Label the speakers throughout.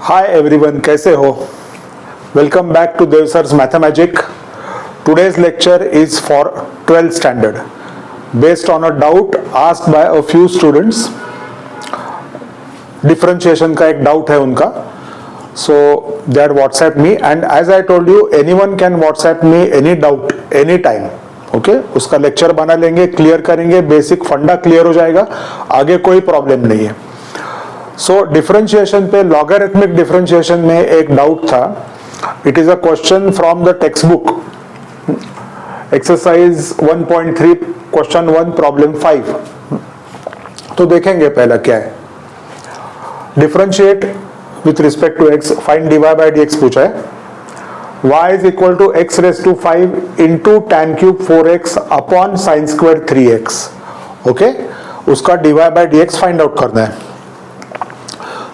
Speaker 1: Hi everyone, कैसे हो? Welcome back to Dev Sir's Mathemagic. Today's lecture is for 12th standard. Based on a doubt asked by a few students. Differentiation का एक doubt है उनका. So they had WhatsApp me and as I told you, anyone can WhatsApp me any doubt, anytime. Okay? उसका lecture बना लेंगे, clear करेंगे, basic फंडा clear हो जाएगा, आगे कोई problem नहीं है. सो डिफरेंशिएशन पे लॉगरिथमिक डिफरेंशिएशन में एक डाउट था. It is a question from the textbook exercise 1.3 question 1 problem 5. तो देखेंगे पहला क्या है. Differentiate with respect to x, find dy bye dx पूछा है. y is equal to x raise to 5 into tan cube 4x upon sine square 3x. Okay, उसका dy bye dx find out करना है.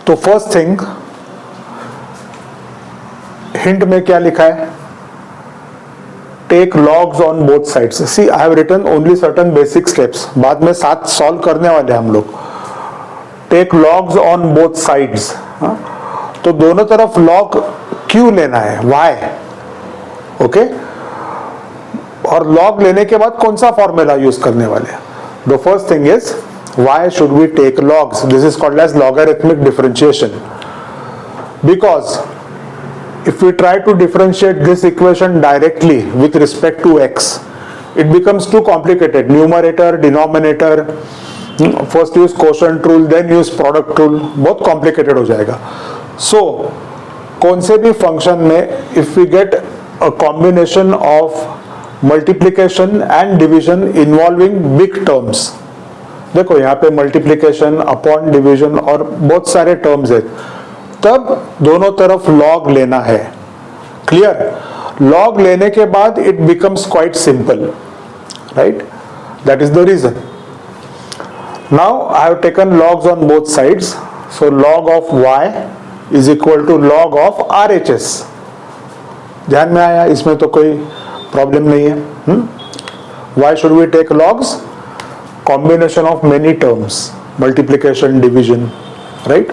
Speaker 1: तो फर्स्ट थिंग, हिंट में क्या लिखा है? Take logs on both sides. See I have written only certain basic steps, बाद में साथ सॉल्व करने वाले हम लोग. Take logs on both sides. तो दोनों तरफ लॉग क्यों लेना है? वाई. ओके, और लॉग लेने के बाद कौन सा फॉर्मूला यूज करने वाले? The first thing is, why should we take logs? This is called as logarithmic differentiation. Because if we try to differentiate this equation directly with respect to x, it becomes too complicated. Numerator, denominator, first use quotient rule, then use product rule, बहुत complicated हो जाएगा. So कौन से भी function में if we get a combination of multiplication and division involving big terms, देखो यहाँ पे मल्टीप्लीकेशन अपॉन डिवीजन और बहुत सारे टर्म्स है, तब दोनों तरफ लॉग लेना है. क्लियर? लॉग लेने के बाद it becomes quite simple, right? That is the reason. Now I have taken logs on both sides. So log of y is equal to log of RHS. ध्यान में आया? इसमें तो कोई प्रॉब्लम नहीं है. Why should we take logs? Combination of many terms, multiplication, division, right?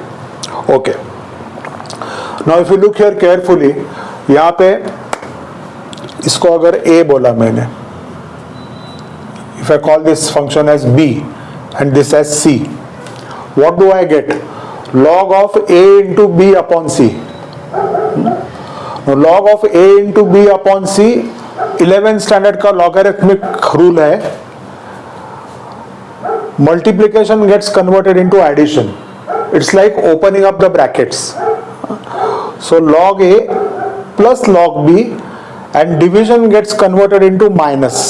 Speaker 1: Okay. Now if you look here carefully, यहाँ पे इसको अगर a बोला मैंने, if I call this function as b and this as c, what do I get? Log of a into b upon c. Now log of a into b upon c 11th standard का logarithmic rule है. Multiplication gets converted into addition. It's like opening up the brackets. So log a plus log b, and division gets converted into minus.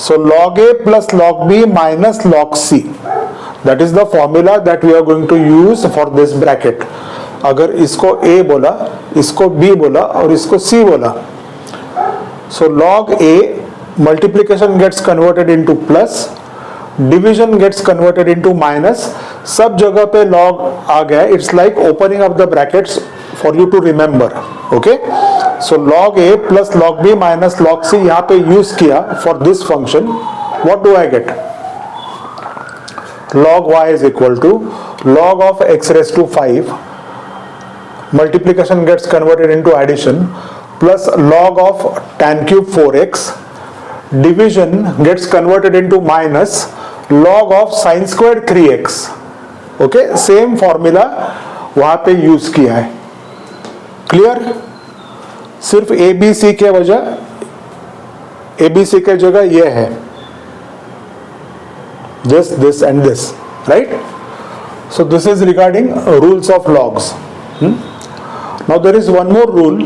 Speaker 1: So log a plus log b minus log c. That is the formula that we are going to use for this bracket. अगर इसको a बोला, इसको b बोला और इसको c बोला, so log a multiplication gets converted into plus, division gets converted into minus. सब जगह पे लॉग आ गया. It's like opening up the brackets for you to remember. Okay, so log A plus log B minus log C यहाँ पे use किया for this function. What do I get? Log y is equal to log of x raise to 5, multiplication gets converted into addition, plus log of tan cube 4x, division gets converted into minus log of sin square 3x. Okay, same formula वहां पे use किया है. Clear? सिर्फ ABC के वजह, ABC के जगह ये है, this and this, right? So this is regarding rules of logs. Now there is one more rule,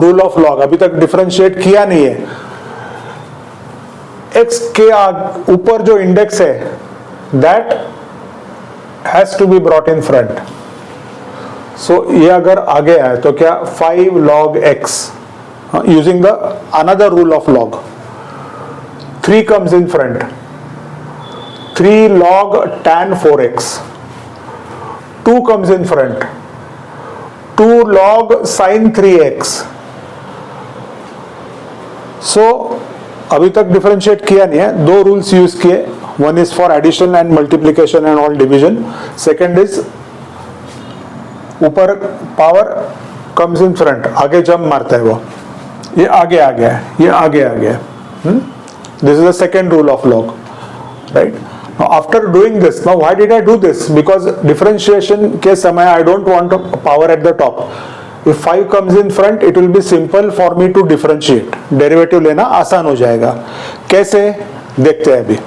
Speaker 1: rule of log. अभी तक डिफरेंशिएट किया नहीं है. x के ऊपर जो इंडेक्स है, that has to be brought in front. So ये अगर आगे है तो क्या 5 log x, using the another rule of log, 3 comes in front, 3 log tan 4x, 2 comes in front, 2 log sin 3x. So अभी तक डिफरेंशिएट किया नहीं है. दो रूल्स यूज किए. One is for addition and multiplication and all division. Second is ऊपर power comes in front, आगे jump मारता है वो, ये आगे आ गया है, ये आगे आ गया है. This is the second rule of log, right. Now after doing this, now why did I do this? Because differentiation के समय I don't want power at the top. If 5 comes in front, it will be simple for me to differentiate. Derivative लेना आसान हो जाएगा. कैसे देखते हैं अभी.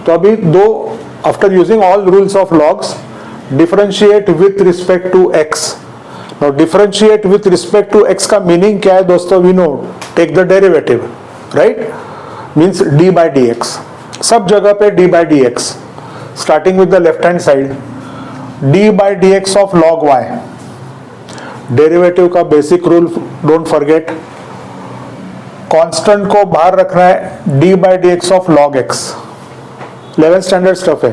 Speaker 1: तो अभी दो, after using all rules of logs, differentiate with respect to x. Now differentiate with respect to x का meaning क्या है दोस्तों? We know, take the derivative, right? Means d by dx. सब जगह पे d by dx. Starting with the left hand side, d by dx of log y. Derivative का basic rule don't forget, constant को बाहर रखना है, d by dx of log x. 11th standard stuff है.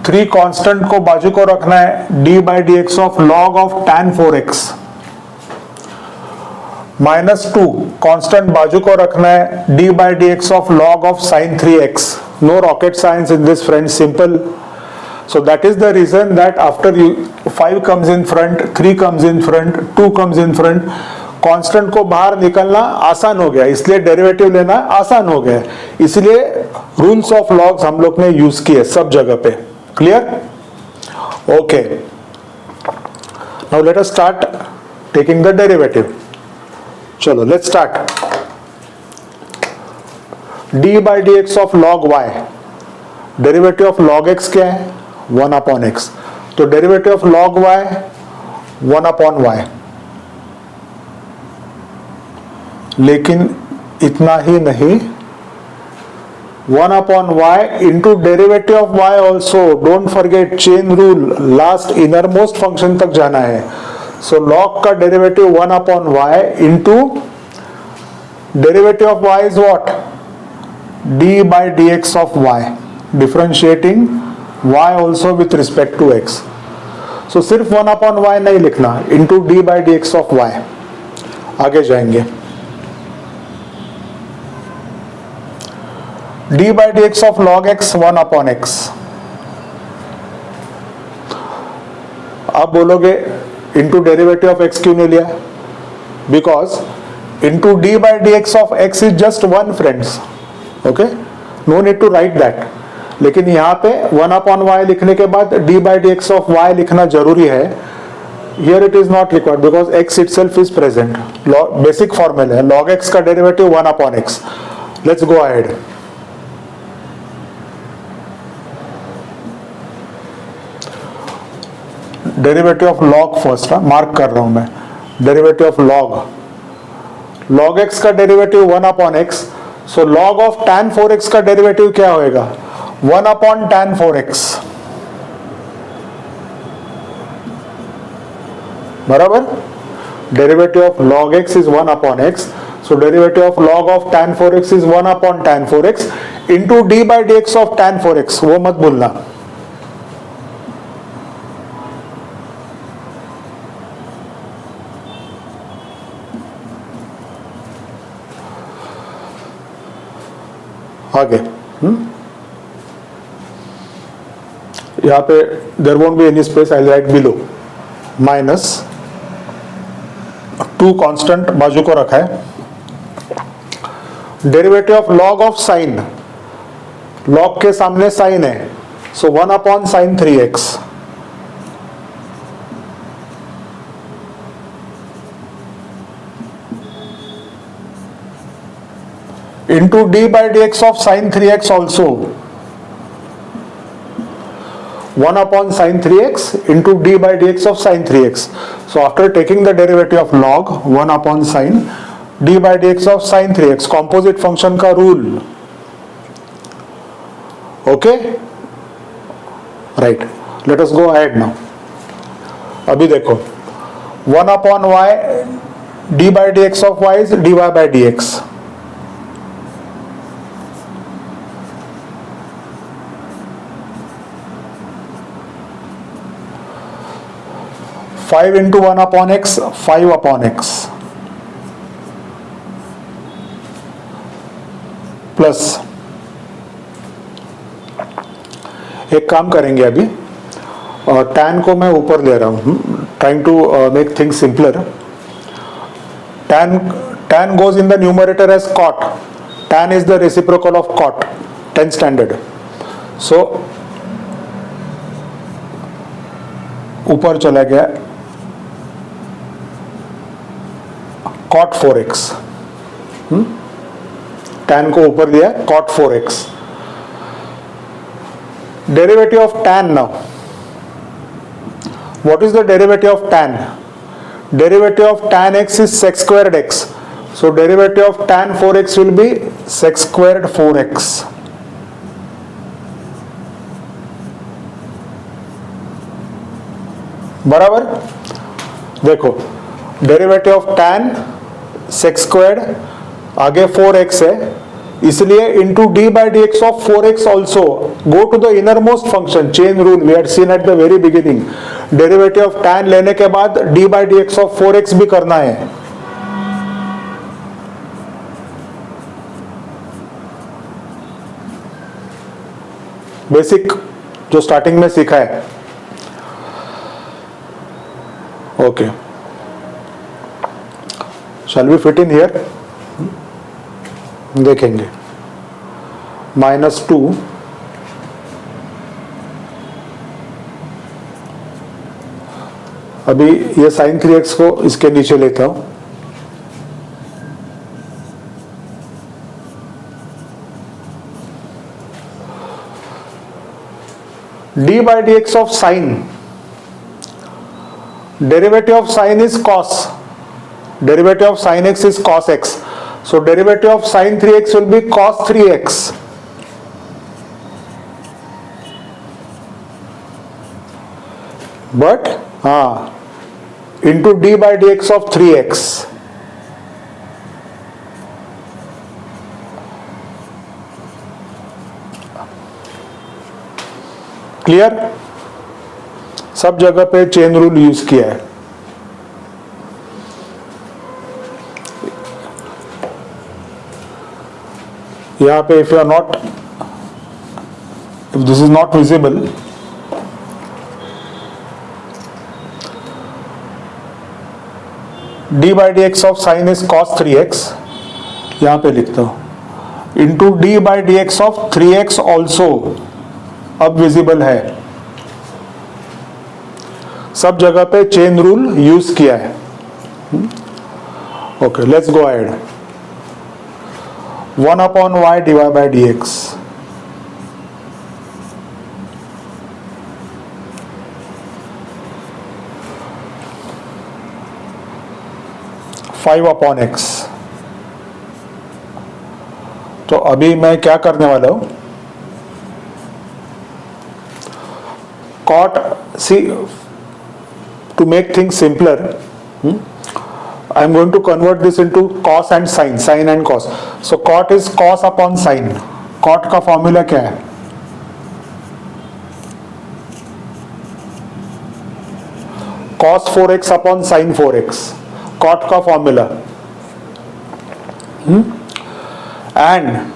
Speaker 1: 3 constant को बाजू को रखना है, d by dx of log of tan 4x. -2 constant बाजू को रखना है, d by dx of log of sin 3x. No rocket science in this friend, simple. So that is the reason that after 5 comes in front, 3 comes in front, 2 comes in front, constant को बाहर निकलना आसान हो गया, इसलिए derivative लेना आसान हो गया. इसलिए रूल्स ऑफ लॉग्स हम लोग ने यूज किए सब जगह पे. Clear? Okay. Now let us start taking the derivative. चलो let's start. d by dx of log y. Derivative of log x क्या है? 1 अपॉन x. तो derivative of log y 1 upon y. लेकिन इतना ही नहीं, 1 upon y into derivative of y also. Don't forget chain rule, last innermost function तक जाना है. सो log का derivative 1 upon y into derivative of y is what? d by dx of y. Differentiating y also with respect to x. So सिर्फ 1 upon y नहीं लिखना, into d by dx of y. आगे जाएंगे. d by dx of log x 1 upon x. आप बोलोगे into derivative of x क्यों नहीं लिया? Because into d by dx of x is just 1 friends. Okay, no need to write that. लेकिन यहाँ पे 1 अपॉन y लिखने के बाद d by dx of y लिखना जरूरी है. Here it is not required because x itself is present. Basic formula है, log x का derivative 1 upon x. Let's go ahead. Derivative of log first, mark कर रहा हूं मैं. डेरिवेटिव ऑफ log x का derivative 1 upon x. So log of tan 4x का derivative क्या होएगा? 1 अपॉन tan 4x. बराबर. Derivative of log x is 1 upon x. So derivative of log of tan 4x is 1 upon tan 4x into d by dx of tan 4x. वो मत भूलना. आगे यहाँ पे there won't be any space, I write below. Minus 2 constant बाजू को रखा है. Derivative of log of sine, log के सामने साइन है, so 1 upon sine 3x. into d by dx of sin 3x also. 1 upon sin 3x into d by dx of sin 3x. So after taking the derivative of log 1 upon sin d by dx of sin 3x, composite function का rule. Okay? Right. Let us go ahead now. अभी देखो 1 upon y d by dx of y is dy by dx. 5 into 1 upon x, 5 upon x. Plus एक काम करेंगे अभी, tan को मैं ऊपर ले रहा हूँ, trying to make things simpler. tan goes in the numerator as cot. Tan is the reciprocal of cot, 10 standard. So ऊपर चला गया cot 4x. tan को ऊपर लिया cot 4x. Derivative of tan now. What is the derivative of tan? Derivative of tan x is sec squared x. So derivative of tan 4x will be sec squared 4x. बराबर. देखो derivative of tan sec squared आगे 4x है, इसलिए into d by dx of 4x also. Go to the innermost function, chain rule we had seen at the very beginning. Derivative of tan लेने के बाद d by dx of 4x भी करना है. Basic जो starting में सीखा है. Okay, shall we fit in here? देखेंगे. -2 अभी ये sin 3x को इसके नीचे लेता हूं. d by dx of sin, derivative of sin is cos, derivative of sin x is cos x. So derivative of sin 3x will be cos 3x. But into d by dx of 3x. Clear? सब जगह पे chain rule use किया है. यहाँ पे if you are not, if this is not visible, d by dx of sin is cos 3x. यहाँ पे लिखता हूँ into d by dx of 3x also. अब विजिबल है. सब जगह पे चेन रूल यूज किया है. Okay, let's go ahead. 1 upon y divided by dx. Five upon x. तो अभी मैं क्या करने वाला हूं? cot, see, to make things simpler, I am going to convert this into cos and sin, sin and cos. So cot is cos upon sin. cot का formula क्या है? cos 4x upon sin 4x. cot का formula. And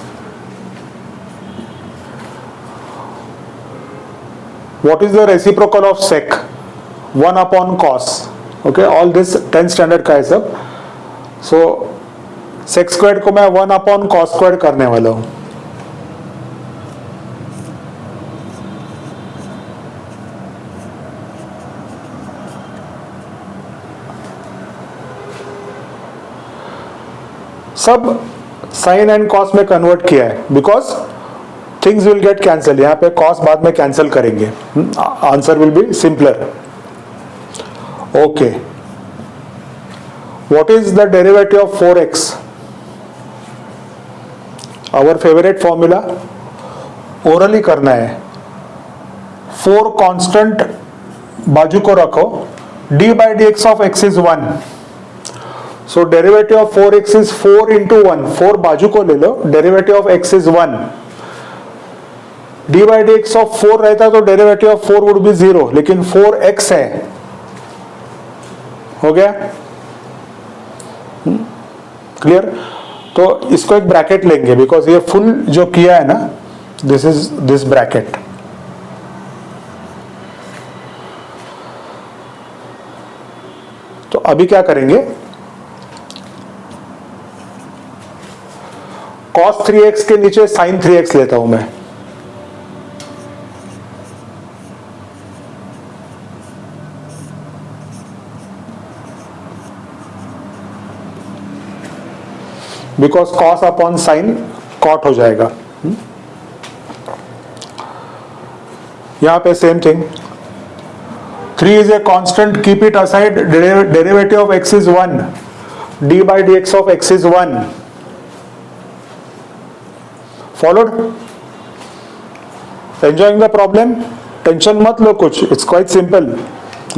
Speaker 1: what is the reciprocal of sec? 1 upon cos. Okay, all this 10 standard का है सब. So sec squared को मैं 1 upon cos squared करने वाला हूँ. सब sin and cos में कन्वर्ट किया है because things will get cancelled. यहाँ पे cos बाद में कैंसिल करेंगे. Answer will be simpler. Okay. What is the derivative of 4x? Our favorite formula. Orally करना है. 4 कांस्टेंट बाजू को रखो. d by dx of x is 1. So derivative of 4x is 4 into 1. 4 बाजू को ले लो. Derivative of x is 1. d by dx of 4 रहता तो derivative of 4 would be 0. लेकिन 4x है. हो गया? क्लियर? तो इसको एक ब्रैकेट लेंगे बिकॉज ये फुल जो किया है ना, दिस इज दिस ब्रैकेट. तो अभी क्या करेंगे, cos 3x के नीचे sin 3x लेता हूं मैं, because cos upon sin cot हो जाएगा। यहां पे same thing, 3 is a constant, keep it aside, derivative of x is 1, d by dx of x is 1, followed? Enjoying the problem? Tension मत लो कुछ, it's quite simple,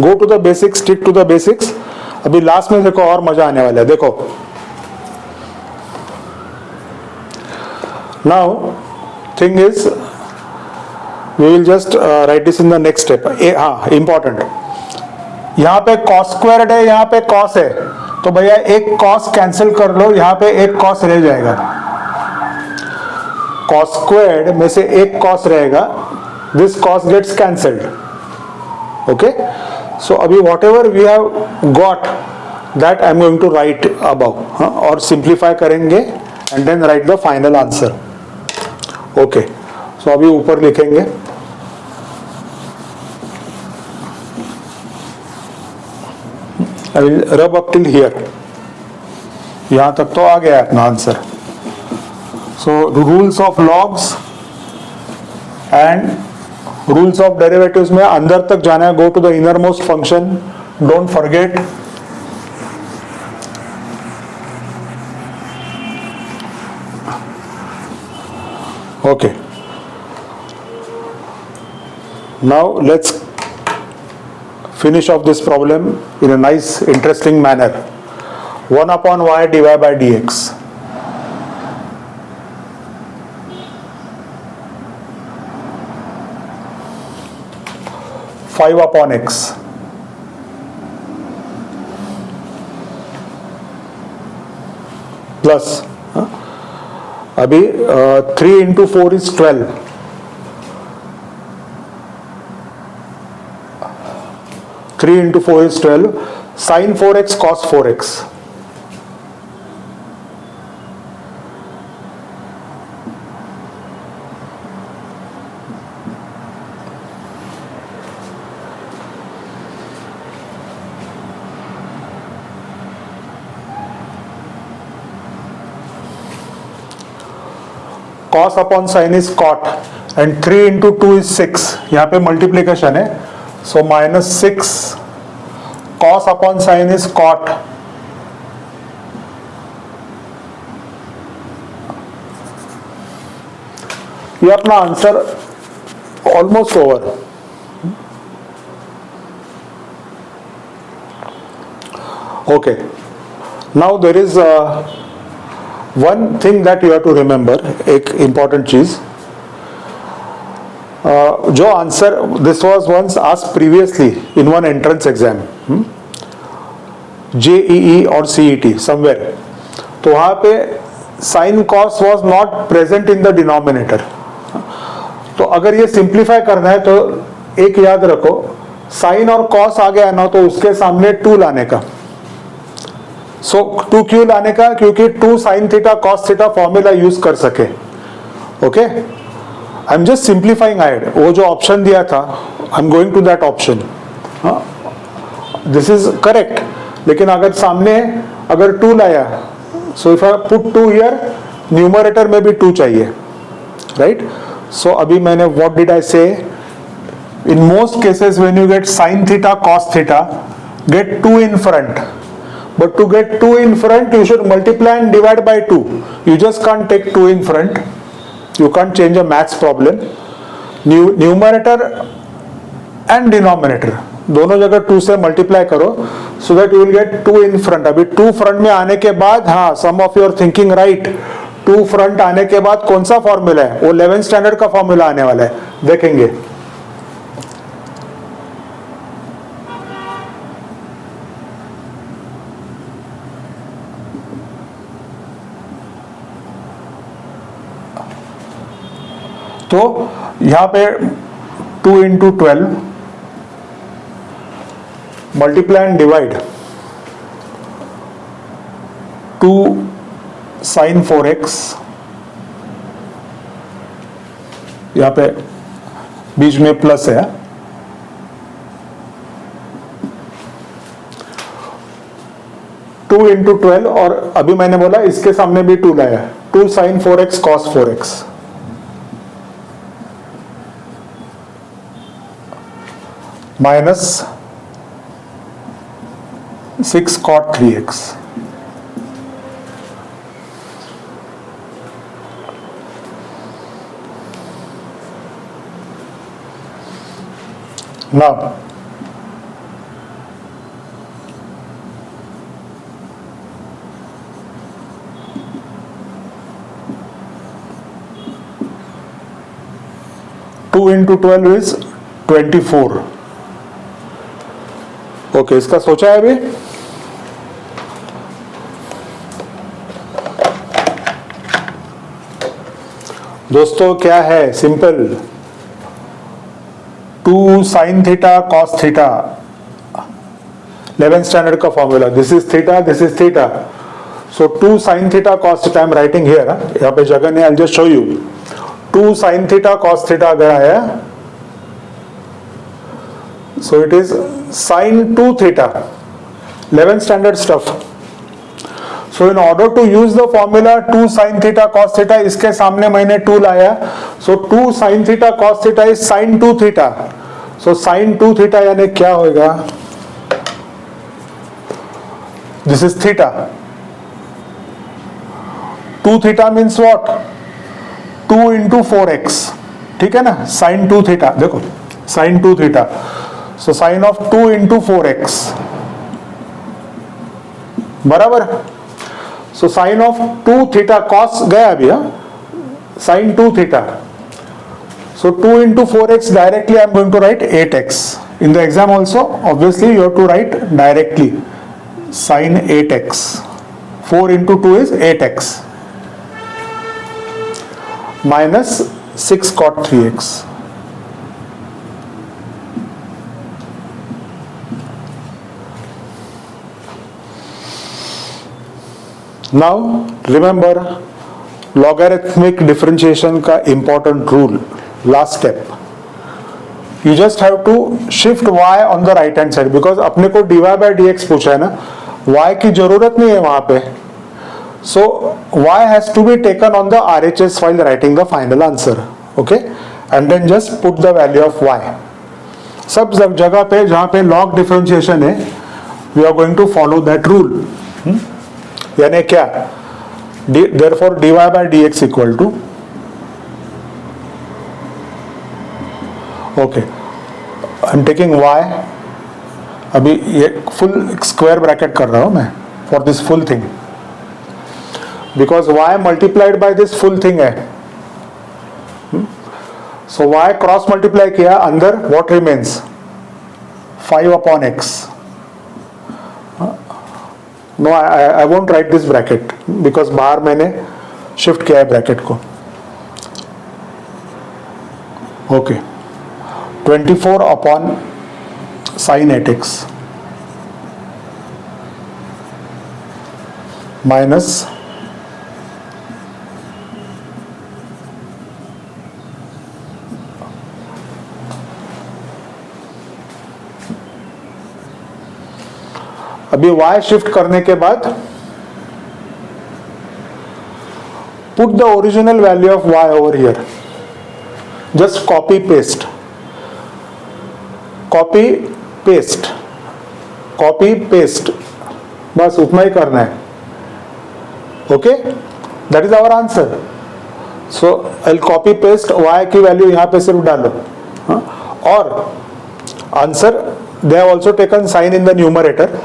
Speaker 1: go to the basics, stick to the basics। अभी last में देखो और मजा आने वाला है, देखो now thing is we will just write this in the next step। हाँ important, यहाँ पे cos squared है, यहाँ पे cos है, तो भैया एक cos कैंसिल कर लो, यहाँ पे एक cos रह जाएगा, cos squared में से एक cos रहेगा, this cos gets cancelled, okay? So अभी whatever we have got that I am going to write above, और simplify करेंगे and then write the final answer, okay? So अभी ऊपर लिखेंगे, I will rub up till here, यहाँ तक तो आ गया अपना answer. So rules of logs and rules of derivatives में अंदर तक जाना है, go to the innermost function, don't forget। Okay, now let's finish off this problem in a nice interesting manner। 1 upon y dy by dx, five upon x plus अभी 3 into 4 is 12, 3 into 4 is 12, sin 4x cos 4x, cos upon sin is cot, and 3 into 2 is 6, यहाँ पे multiplication है, so minus 6 cos upon sin is cot, ये अपना answer almost over. Okay, now there is one thing that you have to remember, एक important चीज, जो answer this was once asked previously in one entrance exam, JEE or CET somewhere, तो वहाँ पे sin cos was not present in the denominator। तो अगर ये simplify करना है तो एक याद रखो, sin और cos आ गया ना तो उसके सामने 2 लाने का। सो 2 क्यों लाने का? क्योंकि 2 sin theta cos theta formula use कर सके। Okay, I am just simplifying I'd, वो जो ऑप्शन दिया था I am going to that option, this is correct. लेकिन अगर सामने अगर 2 लाया, so if I put 2 here, numerator में भी 2 चाहिए, राइट? सो अभी मैंने व्हाट डिड आई से, in most cases when you get sin theta cos theta, get 2 in front. But to get 2 in front, you should multiply and divide by 2. You just can't take 2 in front. You can't change a maths problem. Numerator and denominator दोनों जगह 2 से multiply करो, so that you will get 2 in front। अभी 2 front में आने के बाद, हाँ, some of you are thinking right, 2 front आने के बाद कौन सा फॉर्मूला है? वो 11th स्टैंडर्ड का फॉर्मूला आने वाला है, देखेंगे। तो यहां पे 2 into 12 multiply and divide, two sine 4x, यहाँ पे बीच में प्लस है, 2 इंटू 12, और अभी मैंने बोला इसके सामने भी 2 लाया, 2 sine 4x cos 4x minus 6 cot 3x. Now, two into 12 is 24. Okay, इसका सोचा है अभी? दोस्तों क्या है, simple, 2 sine theta cos theta, 11th standard का formula. This is theta, this is theta. So 2 sine theta cos theta, I am writing here, यहाँ पे जगह नहीं, I will just show you. 2 sine theta cos theta अगर आया, so it is sine 2 theta, 11th standard stuff. So in order to use the formula 2 sin theta cos theta, इसके सामने मैंने 2 लाया, so 2 sin theta cos theta is sin 2 theta. So sin 2 theta यानी क्या होगा? This is theta. 2 theta means what? 2 into 4x. ठीक है ना? sin 2 theta, देखो sin 2 theta. So sin of 2 into 4x. बराबर? So sin of 2 theta cos गया अभी, sin 2 theta. So 2 into 4x, directly I am going to write 8x. In the exam also, obviously you have to write directly sin 8x. 4 into 2 is 8x. Minus 6 cot 3x. Now remember logarithmic differentiation का important rule, last step. You just have to shift y on the right hand side, because अपने को dy by dx पूछा है ना, y की जरूरत नहीं है वहां पे. So y has to be taken on the RHS while writing the final answer, okay? And then just put the value of y. सब जगह पे जहाँ पे log differentiation है, we are going to follow that rule. यानी क्या? Therefore dy by dx equal to, okay, I'm taking y, अभी ये फुल स्क्वायर ब्रैकेट कर रहा हूं मैं for this full thing, because y multiplied by this full thing है. सो y cross multiply किया, अंदर what remains? 5 upon x. No, I won't write this bracket because बाहर मैंने शिफ्ट किया है ब्रैकेट को. Okay, 24 upon sin 8x minus अभी y shift करने के बाद put the original value of y over here, just copy paste, copy paste, copy paste, बस उतना ही करना है. Okay, that is our answer. So I will copy paste, y की वैल्यू यहां पे सिर्फ डालो. और answer, they have also taken sine in the numerator.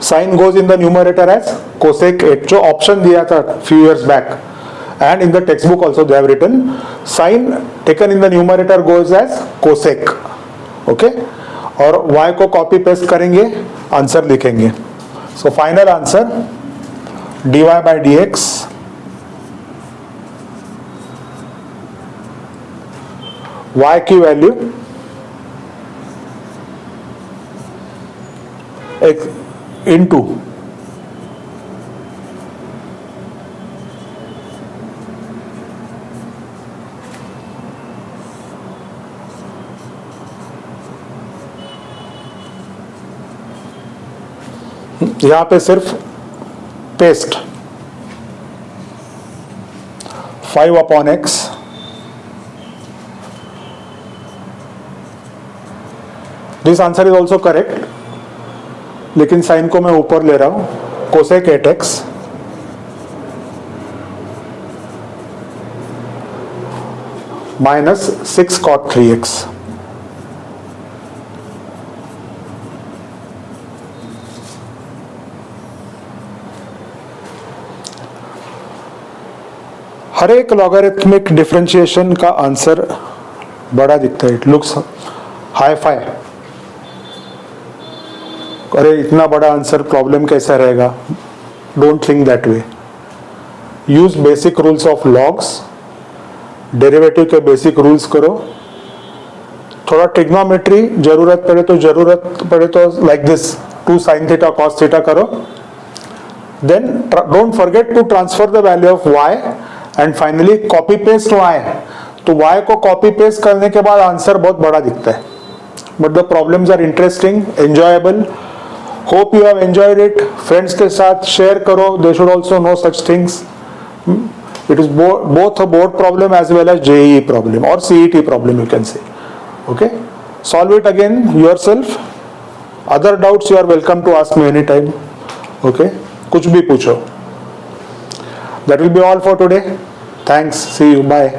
Speaker 1: Sin goes in the numerator as cosec 8, जो ऑप्शन दिया था few years back, and in the textbook also they have written sin taken in the numerator goes as cosec. Okay, और y को copy paste करेंगे, answer लिखेंगे. So final answer dy by dx y की value into यहां पे सिर्फ paste 5/x, this answer is also correct, लेकिन sign को मैं ऊपर ले रहा हूं, cosec 8x minus 6 cot 3x। हर एक लॉगरिथमिक डिफरेंशिएशन का आंसर बड़ा दिखता है, इट लुक्स हाई फाई। अरे इतना बड़ा आंसर, प्रॉब्लम कैसा रहेगा? Don't think that way. Use basic rules of logs, derivative के बेसिक रूल्स करो, थोड़ा ट्रिग्नोमेट्री जरूरत पड़े तो like this 2 sin theta cos theta करो, then don't forget to transfer the value of y and finally copy paste y। तो y को copy paste करने के बाद आंसर बहुत बड़ा दिखता है, but the problems are interesting, enjoyable. Hope you have enjoyed it. Friends के साथ शेयर करो, they should also know such things. It is both a board problem as well as JEE problem or CET problem, you can say. Okay, solve it again yourself. Other doubts you are welcome to ask me anytime. Okay, कुछ भी पूछो। That will be all for today. Thanks. See you. Bye.